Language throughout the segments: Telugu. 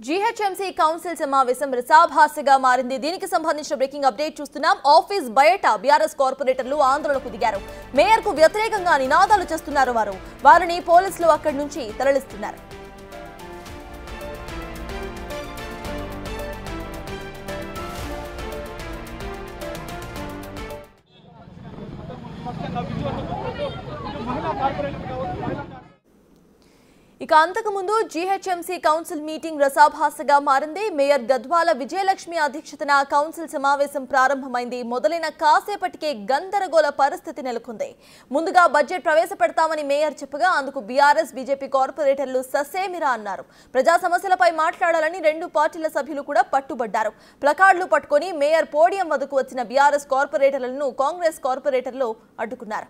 జీహెచ్ఎంసీ కౌన్సిల్ సమావేశం రసాభాసగా మారింది. దీనికి సంబంధించిన బ్రేకింగ్ అప్డేట్ చూస్తున్నాం. ఆఫీస్ బయట బీఆర్ఎస్ కార్పొరేటర్లు ఆందోళనకు దిగారు. మేయర్ కు వ్యతిరేకంగా నినాదాలు చేస్తున్నారు. వారిని పోలీసులు అక్కడి నుంచి తరలిస్తున్నారు. ఇక అంతకుముందు జీహెచ్ఎంసీ కౌన్సిల్ మీటింగ్ రసాభాసగా మారింది. మేయర్ గద్వాల విజయలక్ష్మి అధ్యక్షతన కౌన్సిల్ సమావేశం ప్రారంభమైంది. మొదలైన కాసేపటికే గందరగోళ పరిస్థితి నెలకొంది. ముందుగా బడ్జెట్ ప్రవేశపెడతామని మేయర్ చెప్పగా అందుకు బీఆర్ఎస్ బీజేపీ కార్పొరేటర్లు ససేమిరా అన్నారు. ప్రజా సమస్యలపై మాట్లాడాలని రెండు పార్టీల సభ్యులు కూడా పట్టుబడ్డారు. ప్లకార్డులు పట్టుకుని మేయర్ పోడియం వద్దకు వచ్చిన బీఆర్ఎస్ కార్పొరేటర్లను కాంగ్రెస్ కార్పొరేటర్లు అడ్డుకున్నారు.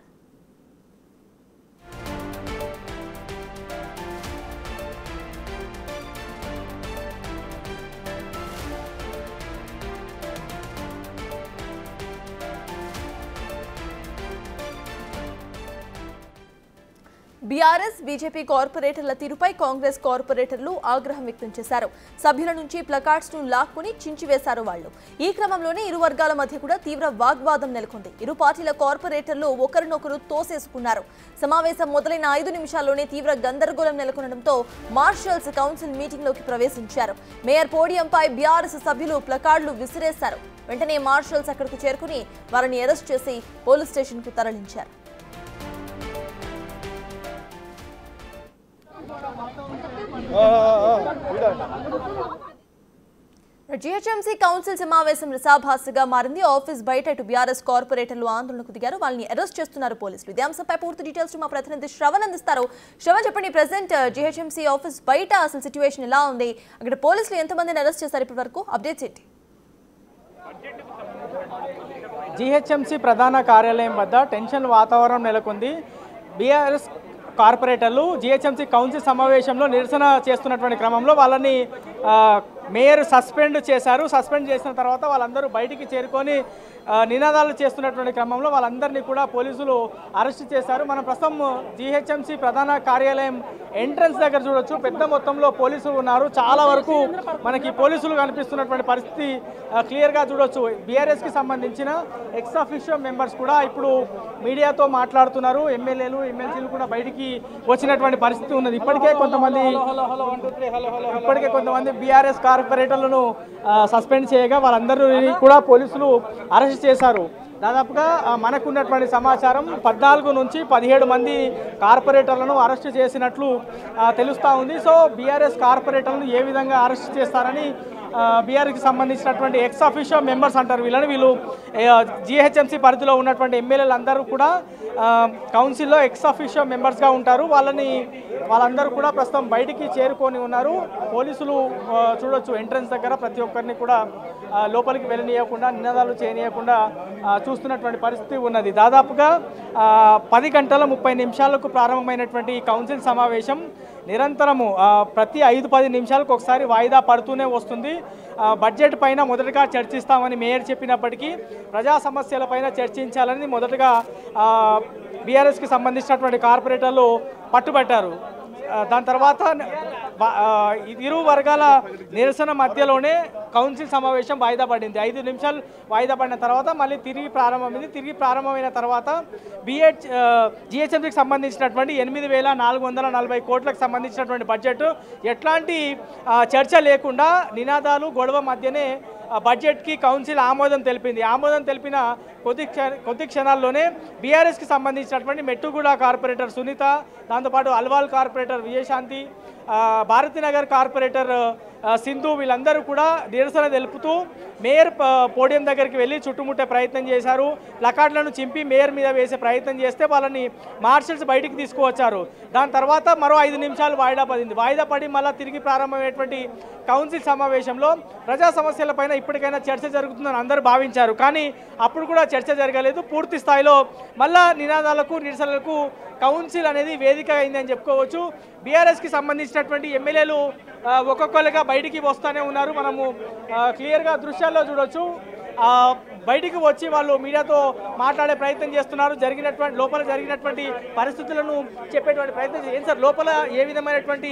బీఆర్ఎస్ బీజేపీ కార్పొరేటర్ల తీరుపై కాంగ్రెస్ కార్పొరేటర్లు ఆగ్రహం వ్యక్తం చేశారు. సభ్యుల నుంచి ప్లకార్డ్స్ ను లాక్కుని చించివేశారు. వాళ్ళు ఈ క్రమంలోనే ఇరు వర్గాల మధ్య కూడా తీవ్ర వాగ్వాదం నెలకొంది. ఇరు పార్టీల కార్పొరేటర్లు ఒకరినొకరు తోసేసుకున్నారు. సమావేశం మొదలైన 5 నిమిషాల్లోనే తీవ్ర గందరగోళం నెలకొనడంతో మార్షల్స్ కౌన్సిల్ మీటింగ్ లోకి ప్రవేశించారు. మేయర్ పోడియంపై బీఆర్ఎస్ సభ్యులు ప్లకార్డులు విసిరేశారు. వెంటనే మార్షల్స్ అక్కడకు చేరుకుని వారిని అరెస్ట్ చేసి పోలీస్ స్టేషన్ కు తరలించారు. జీహెచ్ఎంసీ కౌన్సిల్ సమావేశం రసాభాసగా మారింది. ఆఫీస్ బయట ఇటు బీఆర్ఎస్ కార్పొరేటర్లు ఆందోళనకు దిగారు. వాళ్ళని అరెస్ట్ చేస్తున్నారు పోలీసులు. ఇదే అంశంపై పూర్తి డీటెయిల్స్ మా ప్రతినిధి శ్రవణ్ అందిస్తారు. శ్రవణ్, చెప్పండి, ప్రెసెంట్ జీహెచ్ఎంసీ ఆఫీస్ బయట అసలు సిచ్యువేషన్ ఎలా ఉంది? అక్కడ పోలీసులు ఎంతమందిని అరెస్ట్ చేశారు ఇప్పటి వరకు? అప్డేట్స్ ఏంటి? జీహెచ్ఎంసీ ప్రధాన కార్యాలయం వద్ద టెన్షన్ వాతావరణం నెలకొంది. బీఆర్ఎస్ కార్పొరేటర్లు జీహెచ్ఎంసీ కౌన్సిల్ సమావేశంలో నిరసన చేస్తున్నటువంటి క్రమంలో వాళ్ళని మేయర్ సస్పెండ్ చేశారు. సస్పెండ్ చేసిన తర్వాత వాళ్ళందరూ బయటికి చేరుకొని నినాదాలు చేస్తున్నటువంటి క్రమంలో వాళ్ళందరినీ కూడా పోలీసులు అరెస్ట్ చేశారు. మనం ప్రస్తుతం జీహెచ్ఎంసీ ప్రధాన కార్యాలయం ఎంట్రన్స్ దగ్గర చూడొచ్చు. పెద్ద మొత్తంలో పోలీసులు ఉన్నారు. చాలా వరకు మనకి పోలీసులు కనిపిస్తున్నటువంటి పరిస్థితి క్లియర్గా చూడొచ్చు. బీఆర్ఎస్కి సంబంధించిన ఎక్స్ అఫీషియో మెంబర్స్ కూడా ఇప్పుడు మీడియాతో మాట్లాడుతున్నారు. ఎమ్మెల్యేలు ఎమ్మెల్సీలు కూడా బయటికి వచ్చినటువంటి పరిస్థితి ఉన్నది. ఇప్పటికే కొంతమంది బీఆర్ఎస్ కార్పొరేటర్లను సస్పెండ్ చేయగా వాళ్ళందరినీ కూడా పోలీసులు అరెస్ట్ చేశారు. దాదాపుగా మనకున్నటువంటి సమాచారం 14 నుంచి 17 మంది కార్పొరేటర్లను అరెస్ట్ చేసినట్లు తెలుస్తూ ఉంది. సో బీఆర్ఎస్ కార్పొరేటర్లను ఏ విధంగా అరెస్ట్ చేస్తారని బీఆర్ఎస్కి సంబంధించినటువంటి ఎక్స్ అఫీషియో మెంబర్స్ అంటారు వీళ్ళు జీహెచ్ఎంసీ పరిధిలో ఉన్నటువంటి ఎమ్మెల్యేలు అందరూ కూడా కౌన్సిల్లో ఎక్స్ అఫీషియో మెంబర్స్గా ఉంటారు. వాళ్ళందరూ కూడా ప్రస్తుతం బయటికి చేరుకొని ఉన్నారు. పోలీసులు చూడొచ్చు ఎంట్రన్స్ దగ్గర ప్రతి ఒక్కరిని కూడా లోపలికి వెళ్ళనీయకుండా నినాదాలు చేయనీయకుండా చూస్తున్నటువంటి పరిస్థితి ఉన్నది. దాదాపుగా 10 గంటల 30 నిమిషాలకు ప్రారంభమైనటువంటి ఈ కౌన్సిల్ సమావేశం నిరంతరము ప్రతి 5-10 నిమిషాలకు ఒకసారి వాయిదా పడుతూనే వస్తుంది. బడ్జెట్ పైన మొదటగా చర్చిస్తామని మేయర్ చెప్పినప్పటికీ ప్రజా సమస్యలపైన చర్చించాలని మొదటగా బీఆర్ఎస్కి సంబంధించినటువంటి కార్పొరేటర్లు పట్టుబట్టారు. దాని తర్వాత ఇరు వర్గాల నిరసన మధ్యలోనే కౌన్సిల్ సమావేశం వాయిదా పడింది. 5 నిమిషాలు వాయిదా పడిన తర్వాత మళ్ళీ తిరిగి ప్రారంభమైంది. తిరిగి ప్రారంభమైన తర్వాత జీహెచ్ఎంసీకి సంబంధించినటువంటి 8,440 కోట్లకు సంబంధించినటువంటి బడ్జెట్ ఎట్లాంటి చర్చ లేకుండా నినాదాలు గొడవ మధ్యనే బడ్జెట్కి కౌన్సిల్ ఆమోదం తెలిపింది. ఆమోదం తెలిపిన కొద్ది క్షణాల్లోనే బీఆర్ఎస్కి సంబంధించినటువంటి మెట్టుగూడ కార్పొరేటర్ సునీత, దాంతోపాటు అల్వాల్ కార్పొరేటర్ విజయశాంతి, భారతీనగర్ కార్పొరేటర్ సింధు వీళ్ళందరూ కూడా నిరసన తెలుపుతూ మేయర్ పోడియం దగ్గరికి వెళ్ళి చుట్టుముట్టే ప్రయత్నం చేశారు. ప్లకార్డులను చింపి మేయర్ మీద వేసే ప్రయత్నం చేస్తే వాళ్ళని మార్షల్స్ బయటికి తీసుకువచ్చారు. దాని తర్వాత మరో 5 నిమిషాలు వాయిదా పడింది. వాయిదా పడి మళ్ళీ తిరిగి ప్రారంభమైనటువంటి కౌన్సిల్ సమావేశంలో ప్రజా సమస్యలపైన ఇప్పటికైనా చర్చ జరుగుతుందని అందరూ భావించారు. కానీ అప్పుడు కూడా చర్చ జరగలేదు. పూర్తి స్థాయిలో మళ్ళా నినాదాలకు నిరసనలకు కౌన్సిల్ అనేది వేదిక అయిందని చెప్పుకోవచ్చు. బీఆర్ఎస్కి సంబంధించినటువంటి ఎమ్మెల్యేలు ఒక్కొక్కరుగా బయటికి వస్తూనే ఉన్నారు. మనము క్లియర్గా దృశ్యాల్లో చూడొచ్చు. బయటికి వచ్చి వాళ్ళు మీడియాతో మాట్లాడే ప్రయత్నం చేస్తున్నారు. లోపల జరిగినటువంటి పరిస్థితులను చెప్పేటువంటి ప్రయత్నం ఏం సార్, లోపల ఏ విధమైనటువంటి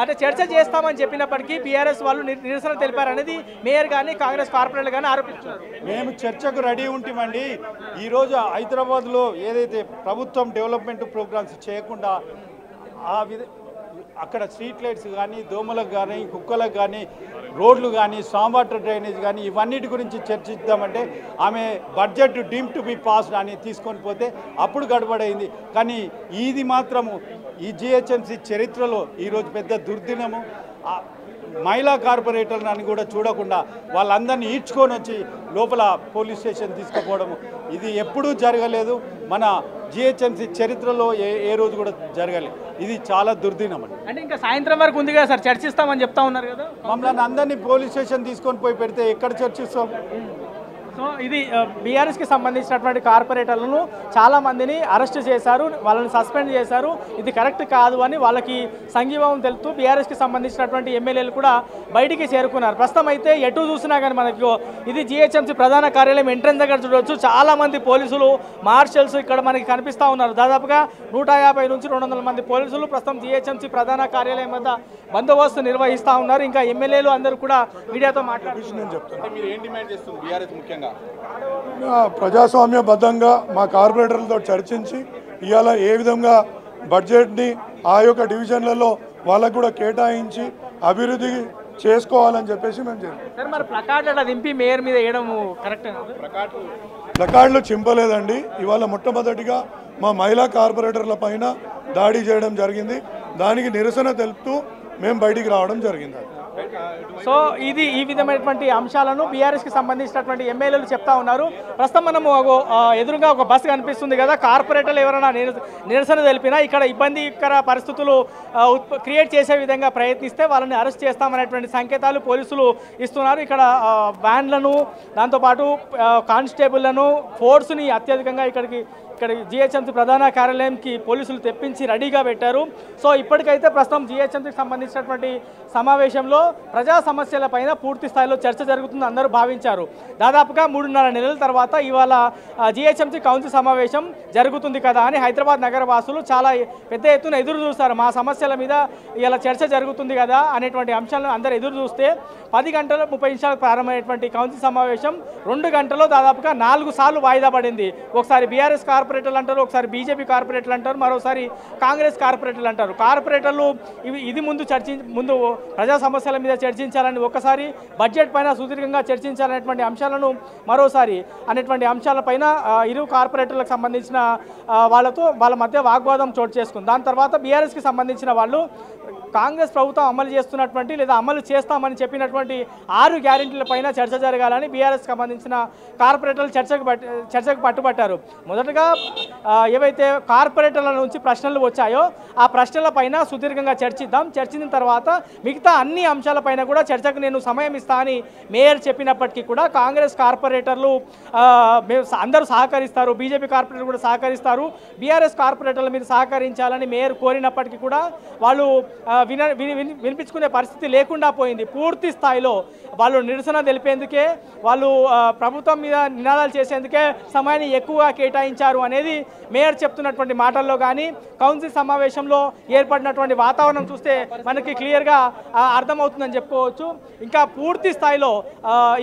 అంటే చర్చ చేస్తామని చెప్పినప్పటికీ బీఆర్ఎస్ వాళ్ళు నిరసన తెలిపారు అనేది మేయర్ కానీ కాంగ్రెస్ కార్పొరేటర్లు కానీ ఆరోపిస్తున్నారు. మేము చర్చకు రెడీ ఉంటామండి. ఈరోజు హైదరాబాద్లో ఏదైతే ప్రభుత్వం డెవలప్మెంట్ ప్రోగ్రామ్స్ చేయకుండా అక్కడ స్ట్రీట్ లైట్స్ కానీ, దోమలకు కానీ, కుక్కలకు కానీ, రోడ్లు కానీ, స్టామ్ వాటర్ డ్రైనేజ్ కానీ ఇవన్నిటి గురించి చర్చిద్దామంటే ఆమె budget deem to be passed అని తీసుకొని పోతే అప్పుడు గడబడైంది. కానీ ఇది మాత్రము ఈ జిహెచ్ఎంసీ చరిత్రలో ఈరోజు పెద్ద దుర్దినము. మహిళా కార్పొరేటర్లు అని కూడా చూడకుండా వాళ్ళందరినీ ఈడ్చుకొని వచ్చి లోపల పోలీస్ స్టేషన్ తీసుకుపోవడము ఇది ఎప్పుడూ జరగలేదు. మన జిహెచ్ఎంసీ చరిత్రలో ఏ రోజు కూడా జరగలేదు. ఇది చాలా దుర్దినం అండి. అంటే ఇంకా సాయంత్రం వరకు ఉంది కదా సార్, చర్చిస్తామని చెప్తా ఉన్నారు కదా. మమ్మల్ని అందరినీ పోలీస్ స్టేషన్ తీసుకొని పోయి పెడితే ఎక్కడ చర్చిస్తాం? సో ఇది బీఆర్ఎస్కి సంబంధించినటువంటి కార్పొరేటర్లను చాలామందిని అరెస్ట్ చేశారు, వాళ్ళని సస్పెండ్ చేశారు. ఇది కరెక్ట్ కాదు అని వాళ్ళకి సంఘీభావం తెలుపుతూ బీఆర్ఎస్కి సంబంధించినటువంటి ఎమ్మెల్యేలు కూడా బయటికి చేరుకున్నారు. ప్రస్తుతం అయితే ఎటు చూసినా కానీ మనకి ఇది జిహెచ్ఎంసీ ప్రధాన కార్యాలయం ఎంట్రన్స్ దగ్గర చూడవచ్చు. చాలామంది పోలీసులు, మార్షల్స్ ఇక్కడ మనకి కనిపిస్తూ ఉన్నారు. దాదాపుగా 150 నుంచి 200 మంది పోలీసులు ప్రస్తుతం జిహెచ్ఎంసీ ప్రధాన కార్యాలయం వద్ద బందోబస్తు నిర్వహిస్తూ ఉన్నారు. ఇంకా ఎమ్మెల్యేలు అందరూ కూడా మీడియాతో మాట్లాడుతున్నారు. ప్రజాస్వామ్యబద్ధంగా మా కార్పొరేటర్లతో చర్చించి ఇవాళ ఏ విధంగా బడ్జెట్ని ఆ యొక్క డివిజన్లలో వాళ్ళకు కూడా కేటాయించి అభివృద్ధి చేసుకోవాలని చెప్పేసి మేము చేస్తాం. మరి ప్లకార్డులు దింపి మేయర్ మీద వేయడం కరెక్ట్? ప్లకార్డులు చింపలేదండి. ఇవాళ మొట్టమొదటిగా మా మహిళా కార్పొరేటర్ల పైన దాడి చేయడం జరిగింది. దానికి నిరసన తెలుపుతూ మేము బయటికి రావడం జరిగింది. సో ఇది ఈ విధమైనటువంటి అంశాలను బీఆర్ఎస్కి సంబంధించినటువంటి ఎమ్మెల్యేలు చెప్తా ఉన్నారు. ప్రస్తుతం మనము ఎదురుగా ఒక బస్సు కనిపిస్తుంది కదా, కార్పొరేటర్లు ఎవరైనా నిరసన తెలిపినా ఇక్కడ ఇబ్బందికర పరిస్థితులు క్రియేట్ చేసే విధంగా ప్రయత్నిస్తే వాళ్ళని అరెస్ట్ చేస్తామనేటువంటి సంకేతాలు పోలీసులు ఇస్తున్నారు. ఇక్కడ వ్యాన్లను, దాంతోపాటు కానిస్టేబుళ్లను, ఫోర్స్ని అత్యధికంగా ఇక్కడ జిహెచ్ఎంసీ ప్రధాన కార్యాలయంకి పోలీసులు తెప్పించి రెడీగా పెట్టారు. సో ఇప్పటికైతే ప్రస్తుతం జిహెచ్ఎంసీకి సంబంధించినటువంటి సమావేశంలో ప్రజా సమస్యలపైన పూర్తి స్థాయిలో చర్చ జరుగుతుంది అందరూ భావించారు. దాదాపుగా 3.5 నెలల తర్వాత ఇవాళ జిహెచ్ఎంసీ కౌన్సిల్ సమావేశం జరుగుతుంది కదా అని హైదరాబాద్ నగర వాసులు చాలా పెద్ద ఎత్తున ఎదురు చూస్తారు. మా సమస్యల మీద ఇలా చర్చ జరుగుతుంది కదా అనేటువంటి అంశాలను అందరూ ఎదురు చూస్తే 10 గంటల 30 నిమిషాలకు ప్రారంభమైనటువంటి కౌన్సిల్ సమావేశం 2 గంటల్లో దాదాపుగా 4 సార్లు వాయిదా పడింది. ఒకసారి బీఆర్ఎస్ కార్పొరేటర్లు అంటారు, ఒకసారి బీజేపీ కార్పొరేటర్లు అంటారు, మరోసారి కాంగ్రెస్ కార్పొరేటర్లు అంటారు. కార్పొరేటర్లు ఇది ముందు ప్రజా సమస్యల మీద చర్చించాలని, ఒకసారి బడ్జెట్ పైన సుదీర్ఘంగా చర్చించాలనేటువంటి అంశాలను మరోసారి అనేటువంటి అంశాలపైన ఇరు కార్పొరేటర్లకు సంబంధించిన వాళ్ళ మధ్య వాగ్వాదం చోటు చేసుకుంది. దాని తర్వాత బీఆర్ఎస్కి సంబంధించిన వాళ్ళు కాంగ్రెస్ ప్రభుత్వం అమలు చేస్తున్నటువంటి లేదా అమలు చేస్తామని చెప్పినటువంటి 6 గ్యారెంటీల పైన చర్చ జరగాలని బీఆర్ఎస్కి సంబంధించిన కార్పొరేటర్లు చర్చకు పట్టుబట్టారు. మొదటగా ఏవైతే కార్పొరేటర్ల నుంచి ప్రశ్నలు వచ్చాయో ఆ ప్రశ్నల పైన సుదీర్ఘంగా చర్చిద్దాం, చర్చించిన తర్వాత మిగతా అన్ని అంశాలపైన కూడా చర్చకు నేను సమయం ఇస్తా అని మేయర్ చెప్పినప్పటికీ కూడా కాంగ్రెస్ కార్పొరేటర్లు అందరూ సహకరిస్తారు, బీజేపీ కార్పొరేటర్లు కూడా సహకరిస్తారు, బీఆర్ఎస్ కార్పొరేటర్ల మీద సహకరించాలని మేయర్ కోరినప్పటికీ కూడా వాళ్ళు వినిపించుకునే పరిస్థితి లేకుండా పోయింది. పూర్తి స్థాయిలో వాళ్ళు నిరసన తెలిపేందుకే, వాళ్ళు ప్రభుత్వం మీద నినాదాలు చేసేందుకే సమయాన్ని ఎక్కువగా కేటాయించారు అనేది మేయర్ చెప్తున్నటువంటి మాటల్లో కానీ కౌన్సిల్ సమావేశంలో ఏర్పడినటువంటి వాతావరణం చూస్తే మనకి క్లియర్గా అర్థమవుతుందని చెప్పుకోవచ్చు. ఇంకా పూర్తి స్థాయిలో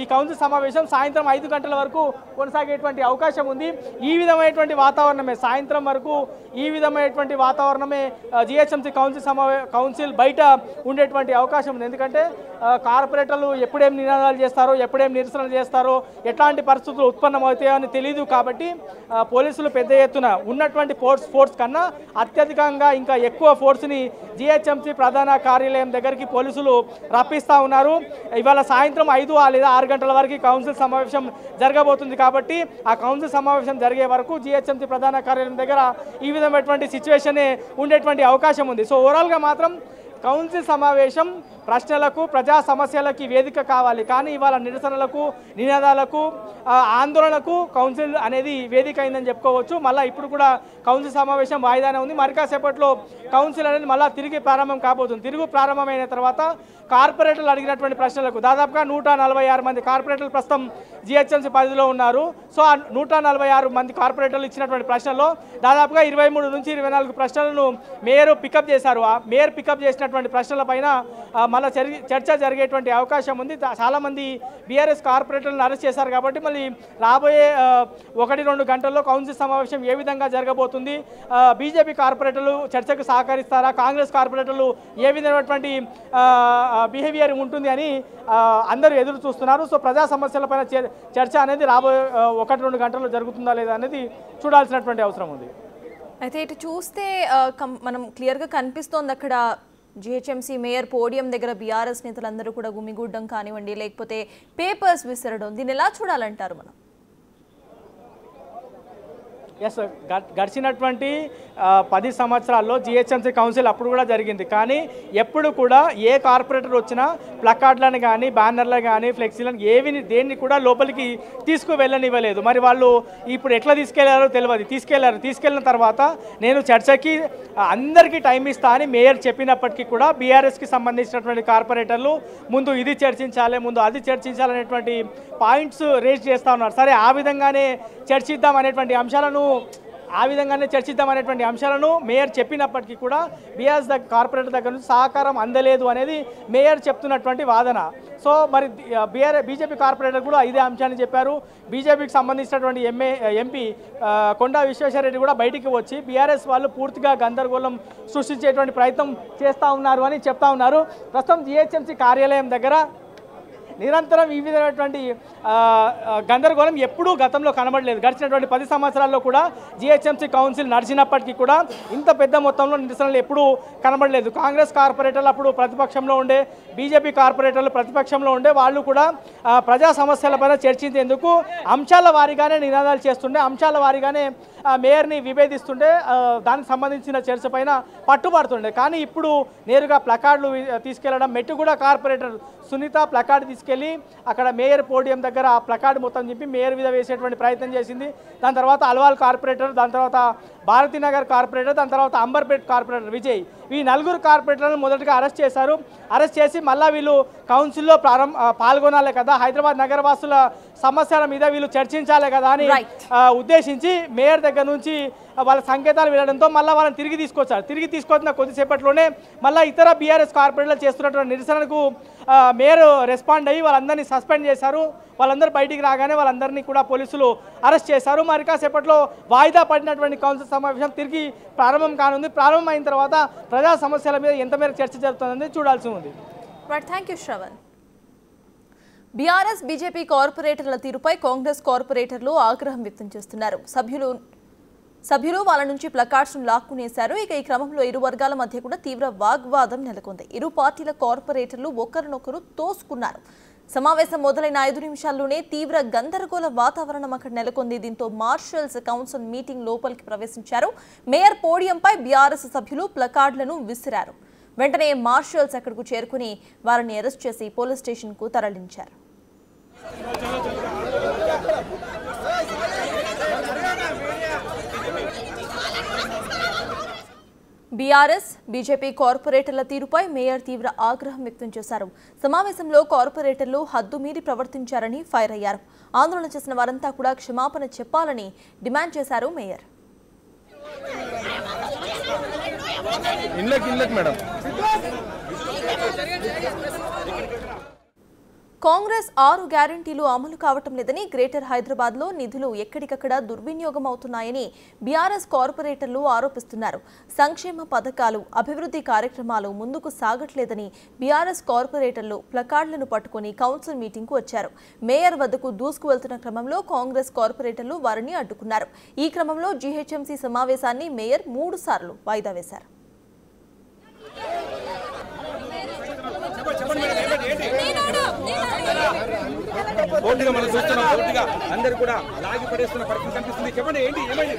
ఈ కౌన్సిల్ సమావేశం సాయంత్రం 5 గంటల వరకు కొనసాగేటువంటి అవకాశం ఉంది. ఈ విధమైనటువంటి వాతావరణమే సాయంత్రం వరకు ఈ విధమైనటువంటి వాతావరణమే జిహెచ్ఎంసీ కౌన్సిల్ బయట ఉండేటువంటి అవకాశం ఉంది. ఎందుకంటే కార్పొరేటర్లు ఎప్పుడేం నినాదాలు చేస్తారో, ఎప్పుడేం నిరసనలు చేస్తారో, ఎట్లాంటి పరిస్థితులు ఉత్పన్నమవుతాయో అని తెలియదు. కాబట్టి పోలీసులు పెద్ద ఎత్తున ఉన్నటువంటి ఫోర్స్ కన్నా అత్యధికంగా ఇంకా ఎక్కువ ఫోర్స్ని జిహెచ్ఎంసీ ప్రధాన కార్యాలయం దగ్గరికి పోలీసులు రప్పిస్తూ ఉన్నారు. ఇవాళ సాయంత్రం 5 లేదా 6 గంటల వరకు కౌన్సిల్ సమావేశం జరగబోతుంది. కాబట్టి ఆ కౌన్సిల్ సమావేశం జరిగే వరకు జిహెచ్ఎంసీ ప్రధాన కార్యాలయం దగ్గర ఈ విధమైనటువంటి సిచ్యువేషనే ఉండేటువంటి అవకాశం ఉంది. సో ఓవరాల్గా మాత్రం కౌన్సిల్ సమావేశం ప్రశ్నలకు ప్రజా సమస్యలకి వేదిక కావాలి, కానీ ఇవాళ నిరసనలకు నినాదాలకు ఆందోళనకు కౌన్సిల్ అనేది వేదిక అయిందని చెప్పుకోవచ్చు. మళ్ళీ ఇప్పుడు కూడా కౌన్సిల్ సమావేశం వాయిదానే ఉంది. మరి కాసేపట్లో కౌన్సిల్ అనేది మళ్ళీ తిరిగి ప్రారంభం కాబోతుంది. తిరుగు ప్రారంభమైన తర్వాత కార్పొరేటర్లు అడిగినటువంటి ప్రశ్నలకు దాదాపుగా 146 మంది కార్పొరేటర్లు ప్రస్తుతం జిహెచ్ఎంసీ పరిధిలో ఉన్నారు. సో ఆ 146 మంది కార్పొరేటర్లు ఇచ్చినటువంటి ప్రశ్నల్లో దాదాపుగా 23 నుంచి 24 ప్రశ్నలను మేయర్ పికప్ చేశారు. ఆ మేయర్ పికప్ చేసినటువంటి ప్రశ్నలపైన మళ్ళీ చర్చ జరిగేటువంటి అవకాశం ఉంది. చాలామంది బీఆర్ఎస్ కార్పొరేటర్లను అరెస్ట్ చేశారు కాబట్టి మళ్ళీ రాబోయే 1-2 గంటల్లో కౌన్సిల్ సమావేశం ఏ విధంగా జరగబోతుంది, బీజేపీ కార్పొరేటర్లు చర్చకు సహకరిస్తారా, కాంగ్రెస్ కార్పొరేటర్లు ఏ విధమైనటువంటి బిహేవియర్ ఉంటుంది అని అందరూ ఎదురు చూస్తున్నారు. సో ప్రజా సమస్యలపైన చర్చ అనేది రాబోయే 1-2 గంటల్లో జరుగుతుందా లేదా అనేది చూడాల్సినటువంటి అవసరం ఉంది. అయితే ఇటు చూస్తే మనం క్లియర్గా కనిపిస్తోంది అక్కడ జిహెచ్ఎంసీ మేయర్ పోడియం దగ్గర బీఆర్ఎస్ నేతలందరూ కూడా గుమిగూడడం కానివ్వండి, లేకపోతే పేపర్స్ విసరడం, దీన్ని ఎలా చూడాలంటారు మనం? ఎస్, గడిచినటువంటి 10 సంవత్సరాల్లో జిహెచ్ఎంసీ కౌన్సిల్ అప్పుడు కూడా జరిగింది. కానీ ఎప్పుడు కూడా ఏ కార్పొరేటర్ వచ్చినా ప్లకార్డులను కానీ బ్యానర్లను కానీ ఫ్లెక్సీలను దేన్ని కూడా లోపలికి తీసుకువెళ్ళనివ్వలేదు. మరి వాళ్ళు ఇప్పుడు ఎట్లా తీసుకెళ్లారో తెలియదు. తీసుకెళ్ళిన తర్వాత నేను చర్చకి అందరికీ టైం ఇస్తా అని మేయర్ చెప్పినప్పటికీ కూడా బీఆర్ఎస్కి సంబంధించినటువంటి కార్పొరేటర్లు ముందు ఇది చర్చించాలి, ముందు అది చర్చించాలనేటువంటి పాయింట్స్ రేజ్ చేస్తూ ఉన్నారు. సరే, ఆ విధంగానే చర్చిద్దాం అనేటువంటి అంశాలను మేయర్ చెప్పినప్పటికీ కూడా బీఆర్ఎస్ కార్పొరేటర్ దగ్గర నుంచి సహకారం అందలేదు అనేది మేయర్ చెప్తున్నటువంటి వాదన. సో మరి బీజేపీ కార్పొరేటర్ కూడా ఇదే అంశాన్ని చెప్పారు. బీజేపీకి సంబంధించినటువంటి ఎంపీ కొండా విశ్వేశ్వరరెడ్డి కూడా బయటికి వచ్చి బీఆర్ఎస్ వాళ్ళు పూర్తిగా గందరగోళం సృష్టించేటువంటి ప్రయత్నం చేస్తూ ఉన్నారు అని చెప్తా ఉన్నారు. ప్రస్తుతం జిహెచ్ఎంసీ కార్యాలయం దగ్గర నిరంతరం ఈ విధమైనటువంటి గందరగోళం ఎప్పుడూ గతంలో కనబడలేదు. గడిచినటువంటి 10 సంవత్సరాల్లో కూడా జిహెచ్ఎంసీ కౌన్సిల్ నడిచినప్పటికీ కూడా ఇంత పెద్ద మొత్తంలో నిరసనలు ఎప్పుడూ కనబడలేదు. కాంగ్రెస్ కార్పొరేటర్లు అప్పుడు ప్రతిపక్షంలో ఉండే, బీజేపీ కార్పొరేటర్లు ప్రతిపక్షంలో ఉండే, వాళ్ళు కూడా ప్రజా సమస్యలపైన చర్చించేందుకు అంశాల వారీగానే నినాదాలు చేస్తుండే, అంశాల వారీగానే మేయర్ని విభేదిస్తుండే, దానికి సంబంధించిన చర్చ పైన పట్టుబడుతుండే. కానీ ఇప్పుడు నేరుగా ప్లకార్డులు తీసుకెళ్లడం, మెట్టుగూడ కార్పొరేటర్ సునీత ప్లకార్డు తీసుకెళ్లి అక్కడ మేయర్ పోడియం దగ్గర ఆ ప్లకార్డు మొత్తం చెప్పి మేయర్ మీద వేసేటువంటి ప్రయత్నం చేసింది. దాని తర్వాత అల్వాల్ కార్పొరేటర్, దాని తర్వాత భారతీనగర్ కార్పొరేటర్, దాని తర్వాత అంబర్పేట్ కార్పొరేటర్ విజయ్, ఈ 4 కార్పొరేటర్లను మొదటగా అరెస్ట్ చేశారు. అరెస్ట్ చేసి మళ్ళీ వీళ్ళు కౌన్సిల్లో పాల్గొనాలి కదా, హైదరాబాద్ నగరవాసుల సమస్యల మీద వీళ్ళు చర్చించాలి కదా అని ఉద్దేశించి మేయర్ దగ్గర నుంచి వాళ్ళ సంకేతాలు వెళ్ళడంతో మళ్ళీ వాళ్ళని తిరిగి తీసుకొచ్చిన కొద్దిసేపట్లోనే మళ్ళీ ఇతర బీఆర్ఎస్ కార్పొరేటర్లు చేస్తున్నటువంటి నిరసనకు మేయర్ రెస్పాండ్ అయ్యి వాళ్ళందరినీ సస్పెండ్ చేశారు. వాళ్ళందరూ బయటికి రాగానే వాళ్ళందరినీ కూడా పోలీసులు అరెస్ట్ చేశారు. మరి కాసేపట్లో వాయిదా పడినటువంటి కౌన్సిల్ సమావేశం తిరిగి ప్రారంభం కానుంది. ప్రారంభం అయిన తర్వాత ప్రజా సమస్యల మీద ఎంత మేరకు చర్చ జరుగుతుందని చూడాల్సి ఉంది. Thank you Shravan. బీఆర్ఎస్ బీజేపీ కార్పొరేటర్ల తీరుపై కాంగ్రెస్ కార్పొరేటర్లు ఆగ్రహం వ్యక్తం చేస్తున్నారు. సభ్యులు వాళ్ళ నుంచి ప్లకార్డ్స్ను లాక్కునేశారు. ఇక ఈ క్రమంలో ఇరు వర్గాల మధ్య కూడా తీవ్ర వాగ్వాదం నెలకొంది. ఇరు పార్టీల కార్పొరేటర్లు ఒకరినొకరు తోసుకున్నారు. సమావేశం మొదలైన 5 నిమిషాల్లోనే తీవ్ర గందరగోళ వాతావరణం అక్కడ నెలకొంది. దీంతో మార్షల్స్ కౌన్సిల్ మీటింగ్ లోపలికి ప్రవేశించారు. మేయర్ పోడియంపై బీఆర్ఎస్ సభ్యులు ప్లకార్డులను విసిరారు. వెంటనే మార్షల్స్ అక్కడకు చేరుకుని వారిని అరెస్ట్ చేసి పోలీస్ స్టేషన్కు తరలించారు. బీఆర్ఎస్ బీజేపీ కార్పొరేటర్ల తీరుపై మేయర్ తీవ్ర ఆగ్రహం వ్యక్తం చేశారు. సమావేశంలో కార్పొరేటర్లు హద్దుమీరి ప్రవర్తించారని ఫైర్ అయ్యారు. ఆందోళన చేసిన వారంతా కూడా క్షమాపణ చెప్పాలని డిమాండ్ చేశారు మేయర్. కాంగ్రెస్ 6 గ్యారంటీలు అమలు కావటం లేదని, గ్రేటర్ హైదరాబాద్లో నిధులు ఎక్కడికక్కడ దుర్వినియోగం అవుతున్నాయని బీఆర్ఎస్ కార్పొరేటర్లు ఆరోపిస్తున్నారు. సంక్షేమ పథకాలు, అభివృద్ధి కార్యక్రమాలు ముందుకు సాగట్లేదని బీఆర్ఎస్ కార్పొరేటర్లు ప్లకార్డులను పట్టుకుని కౌన్సిల్ మీటింగ్కు వచ్చారు. మేయర్ వద్దకు దూసుకు వెళ్తున్న క్రమంలో కాంగ్రెస్ కార్పొరేటర్లు వారిని అడ్డుకున్నారు. ఈ క్రమంలో జీహెచ్ఎంసీ సమావేశాన్ని మేయర్ 3 సార్లు వాయిదా వేశారు. పూర్తిగా మనం చూస్తున్నాం, పూర్తిగా అందరూ కూడా లాగి పడేస్తున్న పరిస్థితి కనిపిస్తుంది. చెప్పండి, ఏంటి ఏమైంది?